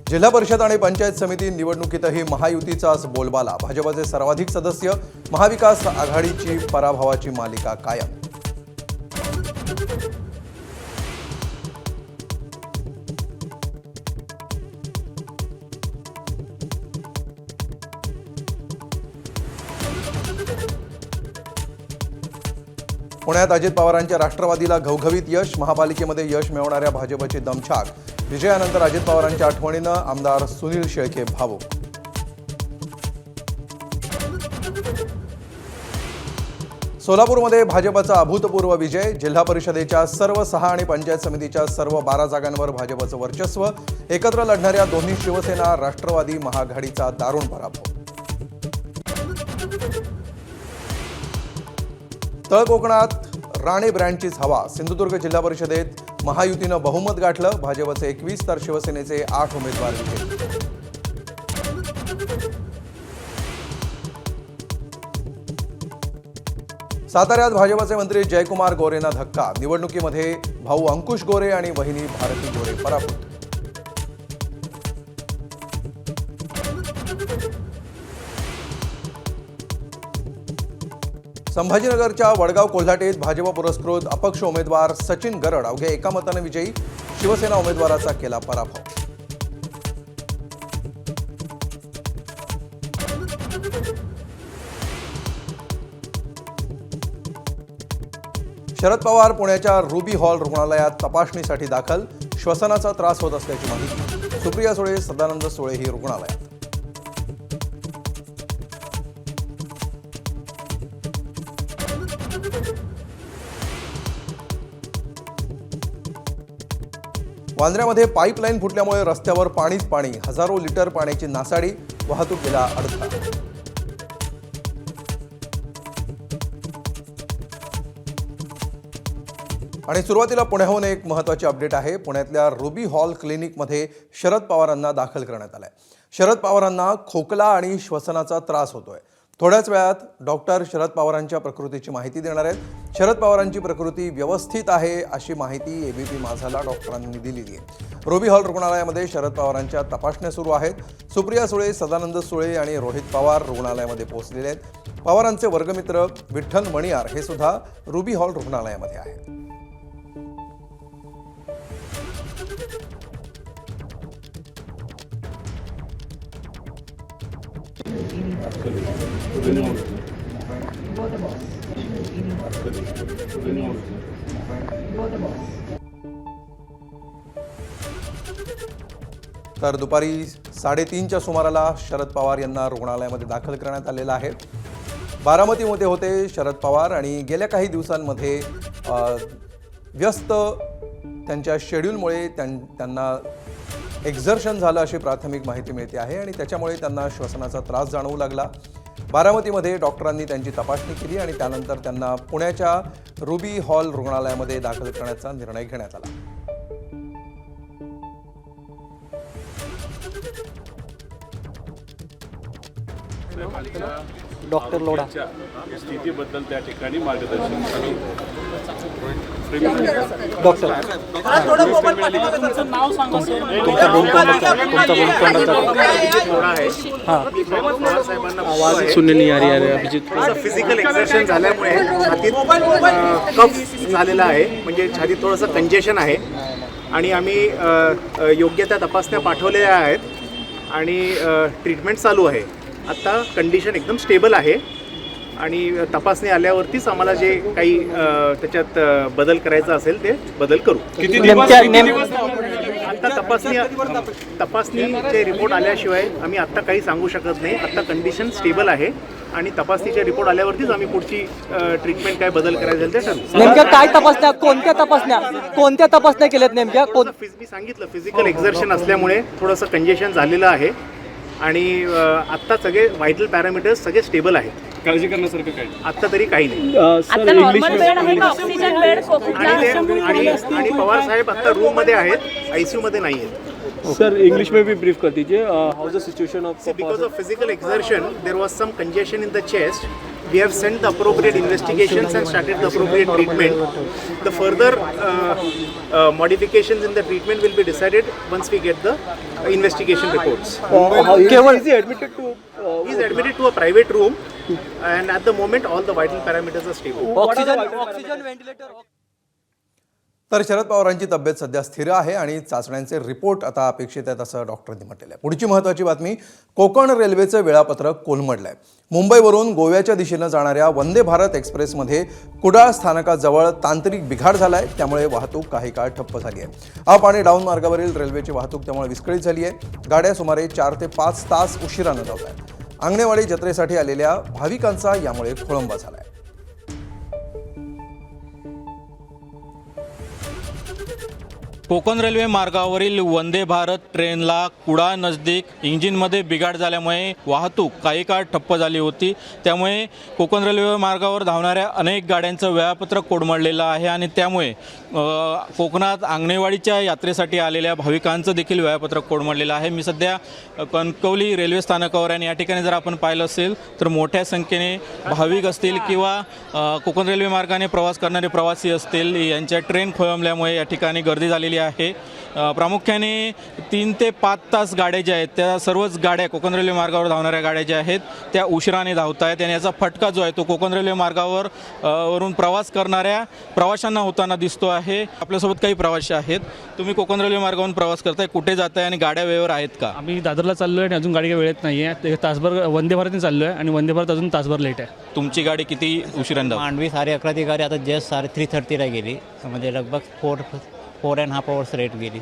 जिल्हा परिषद आणि पंचायत समिती निवडणुकीतही महायुतीचाच बोलबाला। भाजपचे सर्वाधिक सदस्य, महाविकास आघाडीची पराभवाची मालिका कायम। पुण्यात अजित पवारांच्या राष्ट्रवादीला घवघवीत यश। महापालिकेमध्ये यश मिळवणाऱ्या भाजपची दमछाक। विजयानंतर अजित पवारांच्या आठवणीनं आमदार सुनील शेळके भावुक। सोलापूरमध्ये भाजपचा अभूतपूर्व विजय। जिल्हा परिषदेच्या सर्व 6 आणि पंचायत समितीच्या सर्व 12 जागांवर भाजपचं वर्चस्व। एकत्र लढणाऱ्या दोन्ही शिवसेना राष्ट्रवादी महाआघाडीचा दारुण पराभव। तळ कोकणात राणे ब्रँडचीच हवा। सिंधुदुर्ग जिल्हा परिषदेत महायुतीनं बहुमत गाठलं। भाजपचे 21 तर शिवसेनेचे 8 उमेदवार विजयी। साताऱ्यात भाजपचे मंत्री जयकुमार गोरेंना धक्का। निवडणुकीमध्ये भाऊ अंकुश गोरे आणि बहिणी भारती गोरे पराभूत। संभाजीनगरच्या वडगाव कोल्हाटेत भाजप पुरस्कृत अपक्ष उमेदवार सचिन गरड अवघ्या एका मताने विजयी। शिवसेना उमेदवाराचा केला पराभव। शरद पवार पुण्याच्या रुबी हॉल रुग्णालयात तपासणीसाठी दाखल। श्वसनाचा त्रास होत असल्याची माहिती। सुप्रिया सुळे, सदानंद सुळे ही रुग्णालयात। वांद्र्यामध्ये पाईपलाईन फुटल्यामुळे रस्त्यावर पाणीच पाणी। हजारो लिटर पाण्याची नासाडी। वाहतुकीला अडथळा। आणि सुरुवातीला पुण्याहून एक महत्त्वाची अपडेट आहे। पुण्यातल्या रुबी हॉल क्लिनिकमध्ये शरद पवारांना दाखल करण्यात आलंय। शरद पवारांना खोकला आणि श्वसनाचा त्रास होतोय। थोड्याच वेळात डॉक्टर शरद पवारांच्या प्रकृतीची माहिती देणार आहेत। शरद पवारांची प्रकृती व्यवस्थित आहे अशी माहिती एबीपी माझाला डॉक्टरांनी दिलेली आहे। रुबी हॉल रुग्णालयामध्ये शरद पवारांच्या तपासण्या सुरू आहेत। सुप्रिया सुळे, सदानंद सुळे आणि रोहित पवार रुग्णालयामध्ये पोहोचलेले आहेत। पवारांचे वर्गमित्र विठ्ठल मणियार हे सुद्धा रुबी हॉल रुग्णालयामध्ये आहेत। तर दुपारी 3:30च्या सुमाराला शरद पवार यांना रुग्णालयामध्ये दाखल करण्यात आलेलं आहे। बारामतीमध्ये होते शरद पवार आणि गेल्या काही दिवसांमध्ये व्यस्त त्यांच्या शेड्यूलमुळे त्यांना एक्झर्शन झालं अशी प्राथमिक माहिती मिळते आहे आणि त्याच्यामुळे त्यांना श्वसनाचा त्रास जाणवू लागला। बारामतीमध्ये डॉक्टरांनी त्यांची तपासणी केली आणि त्यानंतर त्यांना पुण्याच्या रुबी हॉल रुग्णालयामध्ये दाखल करण्याचा निर्णय घेण्यात आला। डॉक्टर लोढा स्थितीबद्दल त्या ठिकाणी मार्गदर्शन डॉक्टर नाव सांगा सर। आवाज सुनने नहीं आ रही है अभिजित। फिजिकल एक्सरशन झाल्यामुळे छातीत कफ झालेला आहे, म्हणजे छातीत थोडंसं कंजेशन आहे आणि आम्ही योग्य त्या तपासण्या पाठवलेल्या आहेत आणि ट्रीटमेंट चालू आहे। आता कंडिशन एकदम स्टेबल आहे आणि तपासणी आल्यावरतीच आम्हाला जे काही त्याच्यात बदल करायचा असेल ते बदल करू। आता तपासणीचे रिपोर्ट आल्याशिवाय आम्ही आत्ता काही सांगू शकत नाही। आता कंडिशन स्टेबल आहे आणि तपासणीचे रिपोर्ट आल्यावरतीच आम्ही पुढची ट्रीटमेंट काय बदल करायचं असेल ते ठरवू। नेमक्या काय तपासण्या, कोणत्या तपासण्या केल्यात नेमक्या? मी सांगितलं फिजिकल एक्झर्शन असल्यामुळे थोडंसं कंजेशन झालेलं आहे आणि आत्ता सगळे व्हायटल पॅरामीटर्स सगळे स्टेबल आहेत। काळजी करण्यासारखं काही आत्ता तरी काही नाही। आणि पवार साहेब आता रूम मध्ये आहेत, आयसीयू मध्ये नाही आहेत। सर इंग्लिश में भी ब्रीफ कर दीजिए how the situation of because of physical exertion there was some congestion in the chest we have sent the appropriate investigations and started the appropriate treatment. The further modifications in the treatment will be decided once we get the investigation reports. केवळ He is admitted to a private room, and at the moment all the vital parameters are stable. Oxygen ventilator. तर शरद पवारांची तब्येत सध्या स्थिर आहे आणि चाचण्यांचे report आता अपेक्षित आहेत असं डॉक्टरांनी म्हटलेलं आहे. पुढची महत्त्वाची बातमी, कोकण रेल्वेचं वेळापत्रक कोलमडलं आहे. मुंबईवरून गोव्याच्या दिशेनं जाणाऱ्या वंदे भारत एक्सप्रेसमध्ये कुडाळ स्थानकाजवळ तांत्रिक बिघाड झाला आहे. त्यामुळे वाहतूक काही काळ ठप्प झाली आहे. अप आणि डाऊन मार्गावरील रेल्वेची वाहतूक त्यामुळे विस्कळीत झाली आहे. गाड्या सुमारे 4 ते 5 तास उशिरानं धावत आहेत. आंगणेवाडी जत्रेसाठी आलेल्या भाविकांचा यामुळे खोळंबा झाला आहे. कोकण रेल्वे मार्गावरील वंदे भारत ट्रेनला कुडाळ नजदीक इंजिनमध्ये बिघाड झाल्यामुळे वाहतूक काही काळ ठप्प झाली होती. त्यामुळे कोकण रेल्वे मार्गावर धावणाऱ्या अनेक गाड्यांचं वेळापत्रक कोलमडलेलं आहे आणि त्यामुळे कोकणात आंगणेवाडीच्या यात्रेसाठी आलेल्या भाविकांचं देखील वेळापत्रक कोलमडलेलं आहे. मी सध्या कणकवली रेल्वे स्थानकावर आणि या ठिकाणी जर आपण पाहिलं असेल तर मोठ्या संख्येने भाविक असतील किंवा कोकण रेल्वे मार्गाने प्रवास करणारे प्रवासी असतील यांच्या ट्रेन खोळंबल्यामुळे या ठिकाणी गर्दी झालेली आहे. प्रामुख्याने 3 ते 5 तास गाड्या ज्या आहेत त्या सर्वच गाड्या कोकण रेल्वे मार्गावर धावणाऱ्या गाड्या ज्या आहेत त्या उशिराने धावत आहेत आणि याचा फटका जो आहे तो कोकण रेल्वे मार्गावर वरून प्रवास करणाऱ्या प्रवाशांना होताना दिसतो आहे. आपल्यासोबत काही प्रवासी आहेत. तुम्ही कोकण रेल्वे मार्गावरून प्रवास करताय, कुठे जाताय आणि गाड्या वेळेवर आहेत का? आम्ही दादरला चाललो आहे आणि अजून गाडी काही वेळेत नाही आहे. तासभर वंदे भारतने चाललो आहे आणि वंदे भारत अजून तासभर लेट आहे. तुमची गाडी किती उशिराने धावते? मांडवी 11:30 ची गाडी आता जस्ट 3:30ला गेली, म्हणजे लगभग 4.5 hours लेट गेली.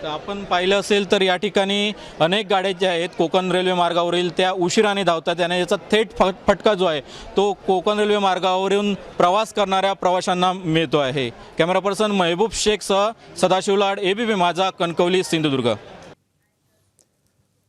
तर आपण पाहिलं असेल तर या ठिकाणी अनेक गाड्या ज्या आहेत कोकण रेल्वे मार्गावरील त्या उशिराने धावतात आणि याचा थेट फटका जो आहे तो कोकण रेल्वे मार्गावरून प्रवास करणाऱ्या प्रवाशांना मिळतो आहे. कॅमेरा पर्सन महबूब शेखसह सदाशिव लाड, ABP माझा, कणकवली, सिंधुदुर्ग.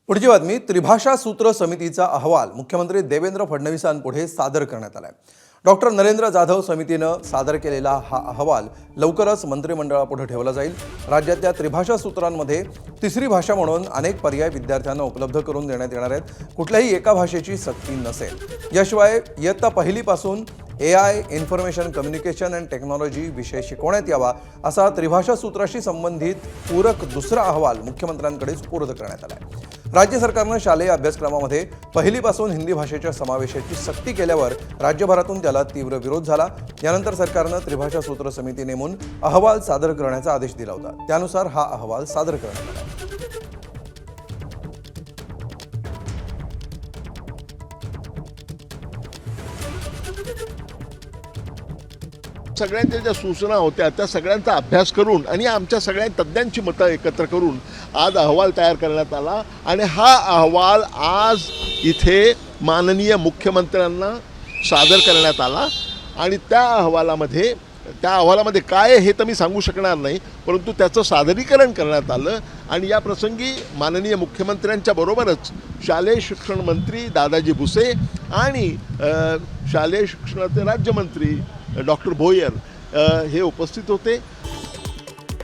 पुढची बातमी, त्रिभाषा सूत्र समितीचा अहवाल मुख्यमंत्री देवेंद्र फडणवीसांपुढे सादर करण्यात आला आहे. डॉक्टर नरेंद्र जाधव समितीनं सादर केलेला हा अहवाल लवकरच मंत्रिमंडळापुढे ठेवला जाईल. राज्यातल्या त्रिभाषा सूत्रांमध्ये तिसरी भाषा म्हणून अनेक पर्याय विद्यार्थ्यांना उपलब्ध करून देण्यात येणार आहेत. कुठल्याही एका भाषेची सक्ती नसेल. याशिवाय इयत्ता पहिलीपासून AI, information communication and technology विषय शिकवण्यात यावा असा त्रिभाषा सूत्राशी संबंधित पूरक दुसरा अहवाल मुख्यमंत्र्यांकडे सुपूर्द करण्यात आला आहे. राज्य सरकारनं शालेय अभ्यासक्रमामध्ये पहिलीपासून हिंदी भाषेच्या समावेशाची सक्ती केल्यावर राज्यभरातून त्याला तीव्र विरोध झाला. यानंतर सरकारनं त्रिभाषा सूत्र समिती नेमून अहवाल सादर करण्याचा आदेश दिला होता. त्यानुसार हा अहवाल सादर करण्यात आला. सगळ्यांच्या ज्या सूचना होत्या त्या सगळ्यांचा अभ्यास करून आणि आमच्या सगळ्या तज्ज्ञांची मतं एकत्र करून आज अहवाल तयार करण्यात आला आणि हा अहवाल आज इथे माननीय मुख्यमंत्र्यांना सादर करण्यात आला. आणि त्या अहवालामध्ये काय आहे हे तर मी सांगू शकणार नाही, परंतु त्याचं सादरीकरण करण्यात आलं. आणि या प्रसंगी माननीय मुख्यमंत्र्यांच्या बरोबरच शालेय शिक्षण मंत्री दादाजी भुसे आणि शालेय शिक्षणाचे राज्यमंत्री डॉक्टर भोयर हे उपस्थित होते.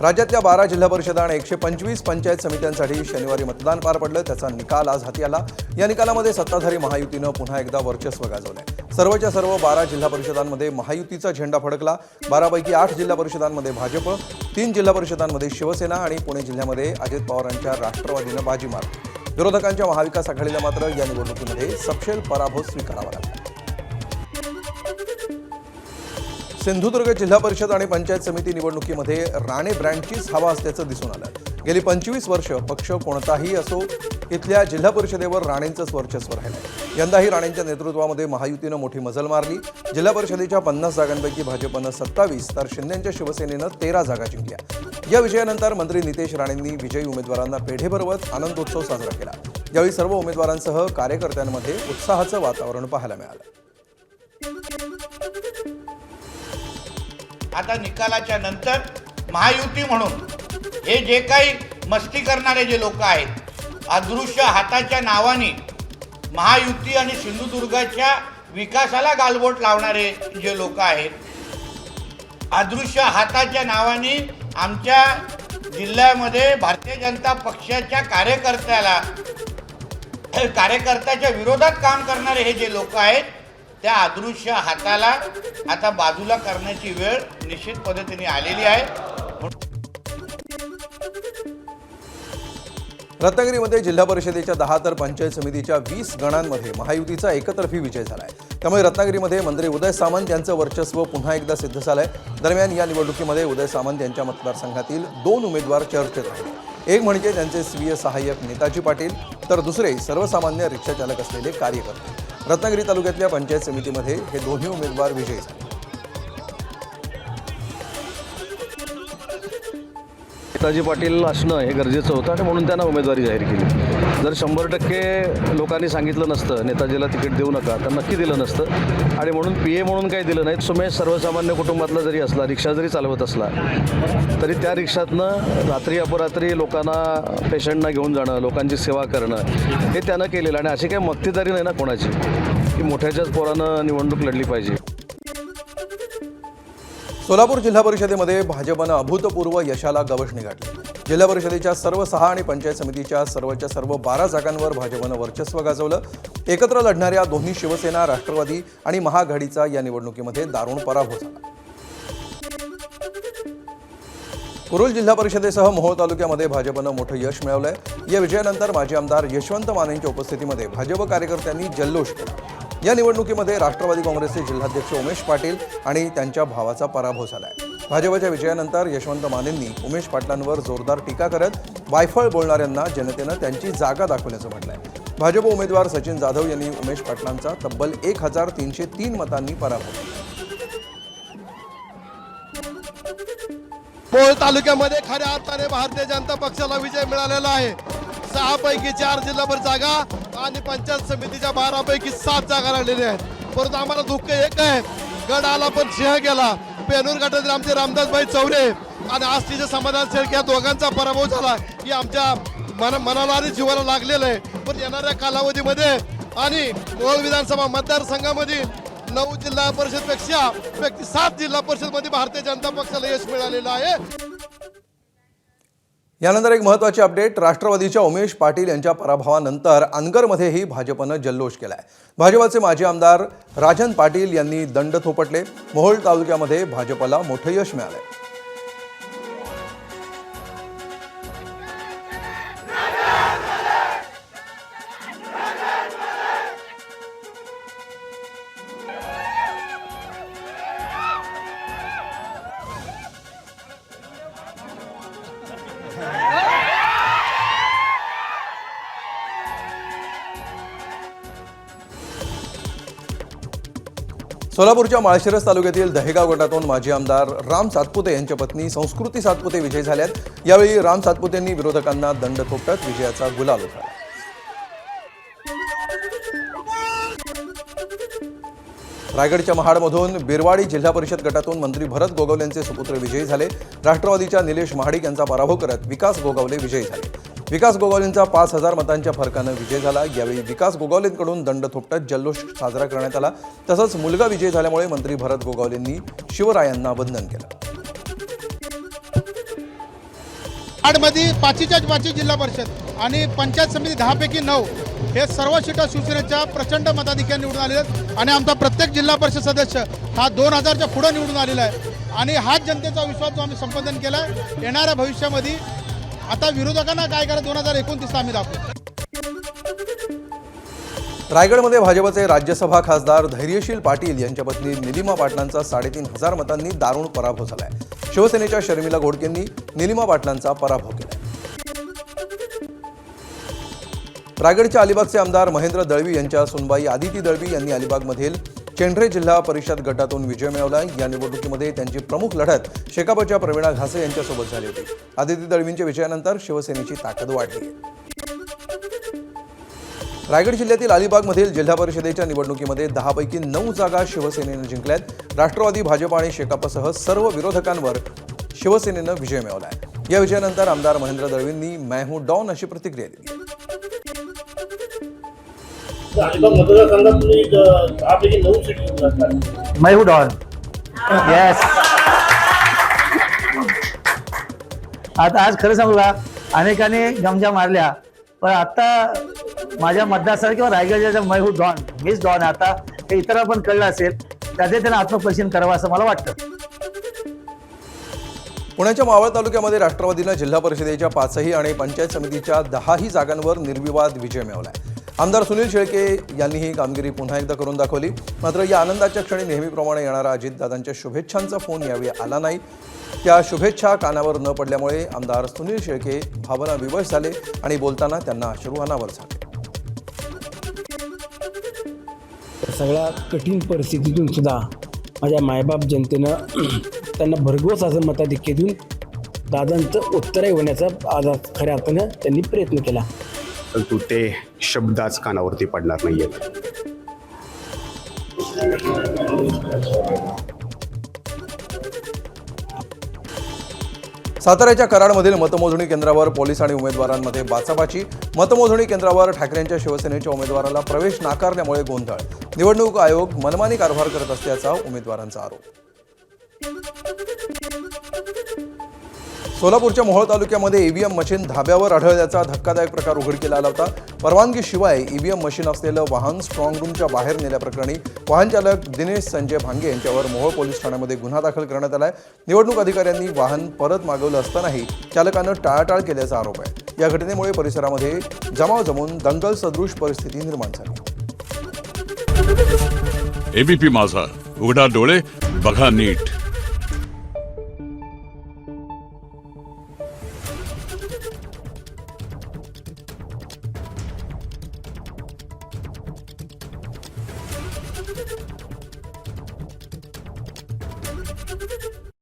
राज्यातल्या 12 जिल्हा परिषदा आणि 125 पंचायत समित्यांसाठी शनिवारी मतदान पार पडलं. त्याचा निकाल आज हाती आला. या निकालामध्ये सत्ताधारी महायुतीनं पुन्हा एकदा वर्चस्व गाजवलंय. सर्वच्या सर्व 12 जिल्हा परिषदांमध्ये महायुतीचा झेंडा फडकला. 12 पैकी 8 जिल्हा परिषदांमध्ये भाजप, 3 जिल्हा परिषदांमध्ये शिवसेना आणि पुणे जिल्ह्यामध्ये अजित पवारांच्या राष्ट्रवादीनं बाजी मारली. विरोधकांच्या महाविकास आघाडीला मात्र या निवडणुकीमध्ये सपशेल पराभव स्वीकारावा लागला. सिंधुदुर्ग जिल्हा परिषद आणि पंचायत समिती निवडणुकीमध्ये राणे ब्रँडचीच हवा असल्याचं दिसून आलं. गेली 25 वर्ष पक्ष कोणताही असो इथल्या जिल्हा परिषदेवर राणेंचंच वर्चस्व राहिलं. यंदाही राणेंच्या नेतृत्वामध्ये महायुतीनं मोठी मजल मारली. जिल्हा परिषदेच्या 50 जागांपैकी भाजपनं 27 तर शिंदेच्या शिवसेनेनं 13 जागा जिंकल्या. या विजयानंतर मंत्री नितेश राणेंनी विजयी उमेदवारांना पेढे भरवत आनंदोत्सव साजरा केला. यावेळी सर्व उमेदवारांसह कार्यकर्त्यांमध्ये उत्साहाचं वातावरण पाहायला मिळालं. आता निकालाच्या नंतर महायुती म्हणून हे जे काही मस्ती करणारे जे लोक आहेत, अदृश्य हाताच्या नावाने महायुती आणि सिंधुदुर्गाच्या विकासाला गालबोट लावणारे जे लोक आहेत, अदृश्य हाताच्या नावाने आमच्या जिल्ह्यामध्ये भारतीय जनता पक्षाच्या कार्यकर्त्याच्या विरोधात काम करणारे हे जे लोक आहेत, त्या अदृश्य हाताला आता बाजूला करण्याची वेळ निश्चित पद्धतीने आलेली आहे. रत्नागिरीमध्ये जिल्हा परिषदेच्या 10 तर पंचायत समितीच्या 20 गणांमध्ये महायुतीचा एकतर्फी विजय झालाय. त्यामुळे रत्नागिरीमध्ये मंत्री उदय सामंत यांचं वर्चस्व पुन्हा एकदा सिद्ध झालंय. दरम्यान या निवडणुकीमध्ये उदय सामंत यांच्या मतदारसंघातील 2 उमेदवार चर्चेत राहिले. एक म्हणजे त्यांचे स्वीय सहाय्यक नेताजी पाटील, तर दुसरे सर्वसामान्य रिक्षाचालक असलेले कार्यकर्ते. रत्नागिरी तालुक्यातल्या पंचायत समितीमध्ये हे दोन्ही उमेदवार विजयी झाले. नेताजी पाटील असणं हे गरजेचं होतं आणि म्हणून त्यांना उमेदवारी जाहीर केली. जर 100% लोकांनी सांगितलं नसतं नेताजीला तिकीट देऊ नका तर नक्की दिलं नसतं आणि म्हणून PA म्हणून काही दिलं नाही. सुमेश सर्वसामान्य कुटुंबातला जरी असला, रिक्षा जरी चालवत असला तरी त्या रिक्षातनं रात्री अपरात्री लोकांना पेशंटना घेऊन जाणं, लोकांची सेवा करणं हे त्यानं केलेलं. आणि अशी काही मक्तेदारी नाही ना कोणाची की मोठ्याच्याच पोरानं निवडणूक लढली पाहिजे. सोलापूर जिल्हा परिषदेमध्ये भाजपनं अभूतपूर्व यशाला गवसणी गाठली. जिल्हा परिषदेच्या सर्व 6 आणि पंचायत समितीच्या सर्वच्या सर्व 12 जागांवर भाजपनं वर्चस्व गाजवलं. एकत्र लढणाऱ्या दोन्ही शिवसेना, राष्ट्रवादी आणि महाआघाडीचा या निवडणुकीमध्ये दारुण पराभव झाला. कुरुल जिल्हा परिषदेसह मोहोळ तालुक्यामध्ये भाजपनं मोठं यश मिळवलंय. या विजयानंतर माजी आमदार यशवंत मानेंच्या उपस्थितीमध्ये भाजप कार्यकर्त्यांनी जल्लोष केला. या निवडणुकीमध्ये राष्ट्रवादी काँग्रेसचे जिल्हाध्यक्ष उमेश पाटील आणि त्यांच्या भावाचा पराभव झालाय. भाजपच्या विजयानंतर यशवंत मानेंनी उमेश पाटलांवर जोरदार टीका करत वायफळ बोलणाऱ्यांना जनतेनं त्यांची जागा दाखवल्याचं म्हटलंय. भाजप उमेदवार सचिन जाधव यांनी उमेश पाटलांचा तब्बल 1303 मतांनी पराभव केला. मोहोळ तालुक्यामध्ये खऱ्या अर्थाने भारतीय जनता पक्षाला विजय मिळालेला आहे. 6 पैकी 4 जिल्हाभर जागा आणि पंचायत समितीच्या 12 पैकी 7 जागा राहिलेल्या आहेत. परंतु आम्हाला दुःख एक आहे, गड आला पण सिंह गेला. पेनूर गटातील आमचे रामदासभाई चौरे आणि आष्टीचे समाधान शेळके या दोघांचा पराभव झाला. ही आमच्या मनाला आणि जीवाला लागलेलं आहे. पण येणाऱ्या कालावधीमध्ये आणि मोहोळ विधानसभा मतदारसंघामध्ये 9 जिल्हा परिषदपेक्षा 7 जिल्हा परिषदमध्ये भारतीय जनता पक्षाला यश मिळालेलं आहे. यानंतर एक महत्त्वाची अपडेट. राष्ट्रवादीच्या उमेश पाटील यांच्या पराभवानंतर अनगरमध्येही भाजपनं जल्लोष केलाय. भाजपचे माजी आमदार राजन पाटील यांनी दंड थोपटले. मोहोळ तालुक्यामध्ये भाजपला मोठं यश मिळालंय. सोलापूरच्या माळशिरस तालुक्यातील दहेगाव गटातून माजी आमदार राम सातपुते यांच्या पत्नी संस्कृती सातपुते विजयी झाल्यात. यावेळी राम सातपुतेंनी विरोधकांना दंड थोपटत विजयाचा गुलाल उधळला. रायगडच्या महाडमधून बिरवाडी जिल्हा परिषद गटातून मंत्री भरत गोगावलेंचे सुपुत्र विजयी झाले. राष्ट्रवादीच्या निलेश महाडिक यांचा पराभव करत विकास गोगावले विजयी झाले. विकास गोगावलेंचा 5000 मतांच्या फरकानं विजय झाला. यावेळी विकास गोगावलेंकडून दंड थोपटत जल्लोष साजरा करण्यात आला. तसंच मुलगा विजयी झाल्यामुळे मंत्री भरत गोगावलेंनी शिवरायांना वंदन केलं. आडमध्ये 5च्या 5 जिल्हा परिषद आणि पंचायत समिती 10 पैकी 9 हे सर्व सीटा शिवसेनेच्या प्रचंड मताधिक्याने निवडून आलेले आहेत. आणि आमचा प्रत्येक जिल्हा परिषद सदस्य हा 2000च्या पुढे निवडून आलेला आहे. आणि हाच जनतेचा विश्वास जो आम्ही संपादन केला आहे. येणाऱ्या भविष्यामध्ये आता विरोधकांना काय करा 2029 आम्ही दाखवू. रायगडमध्ये भाजपचे राज्यसभा खासदार धैर्यशील पाटील यांच्या पत्नी निलिमा पाटलांचा 3500 मतांनी दारुण पराभव झालाय. शिवसेनेच्या शर्मिला घोडकेंनी निलिमा पाटलांचा पराभव केलाय. रायगडच्या अलिबागचे आमदार महेंद्र दळवी यांच्या सुनबाई आदिती दळवी यांनी अलिबागमधील चेंढरे जिल्हा परिषद गटातून विजय मिळवला. या निवडणुकीमध्ये त्यांची प्रमुख लढत शेकापच्या प्रवीणा घासे यांच्यासोबत झाली होती. आदिती दळवींच्या विजयानंतर शिवसेनेची ताकद वाढली. रायगड जिल्ह्यातील अलिबागमधील जिल्हा परिषदेच्या निवडणुकीमध्ये 10 पैकी 9 जागा शिवसेनेनं जिंकल्यात. राष्ट्रवादी, भाजप आणि शेकापसह सर्व विरोधकांवर शिवसेनेनं विजय मिळवलाय. या विजयानंतर आमदार महेंद्र दळवींनी मैं हूं डॉन अशी प्रतिक्रिया दिली. मैं हूं डॉन. येस. आता आज खरं सांगू का, अनेकांनी गमजा मारल्या, पण आता माझ्या मतदारसंघ किंवा रायगड जिल्ह्याचा मैं हूं डॉन, मीच डॉन. आता हे इतरांना पण कळलं असेल, त्याचे त्यांना आत्मपरीक्षण करावं असं मला वाटतं. पुण्याच्या मावळ तालुक्यामध्ये राष्ट्रवादीनं जिल्हा परिषदेच्या 5ही आणि पंचायत समितीच्या 10ही जागांवर निर्विवाद विजय मिळवलाय. आमदार सुनील शेळके यांनी ही कामगिरी पुन्हा एकदा करून दाखवली. मात्र या आनंदाच्या क्षणी नेहमीप्रमाणे येणारा अजितदादांच्या शुभेच्छांचा फोन यावेळी आला नाही. त्या शुभेच्छा कानावर न पडल्यामुळे आमदार सुनील शेळके भावनाविवश झाले आणि बोलताना त्यांना अश्रू अनावर झाले. सगळ्या कठीण परिस्थितीतून सुद्धा माझ्या मायबाप जनतेनं त्यांना भरघोस असं मताधिक्य देऊन दादांचं उत्तराई होण्याचा आज खऱ्या अर्थानं त्यांनी प्रयत्न केला. परंतु ते शब्दाच कानावरती पडणार नाही आहेत. साताऱ्याच्या कराडमधील मतमोजणी केंद्रावर पोलीस आणि उमेदवारांमध्ये बाचाबाची. मतमोजणी केंद्रावर ठाकरेंच्या शिवसेनेच्या उमेदवाराला प्रवेश नाकारल्यामुळे गोंधळ. निवडणूक आयोग मनमानी कारभार करत असल्याचा उमेदवारांचा आरोप. सोलापूरच्या मोहोळ तालुक्यामध्ये ईव्हीएम मशीन धाब्यावर आढळल्याचा धक्कादायक प्रकार उघडकीला आला होता. परवानगीशिवाय ईव्हीएम मशीन असलेलं वाहन स्ट्रॉंग रूमच्या बाहेर नेल्याप्रकरणी वाहन चालक दिनेश संजय भांगे यांच्यावर मोहोळ पोलीस ठाण्यामध्ये गुन्हा दाखल करण्यात आलाय. निवडणूक अधिकाऱ्यांनी वाहन परत मागवलं असतानाही चालकानं टाळाटाळ केल्याचा आरोप आहे. या घटनेमुळे परिसरामध्ये जमाव जमून दंगल सदृश परिस्थिती निर्माण झाली. एबीपी माझा, उघडा डोळे बघा नीट.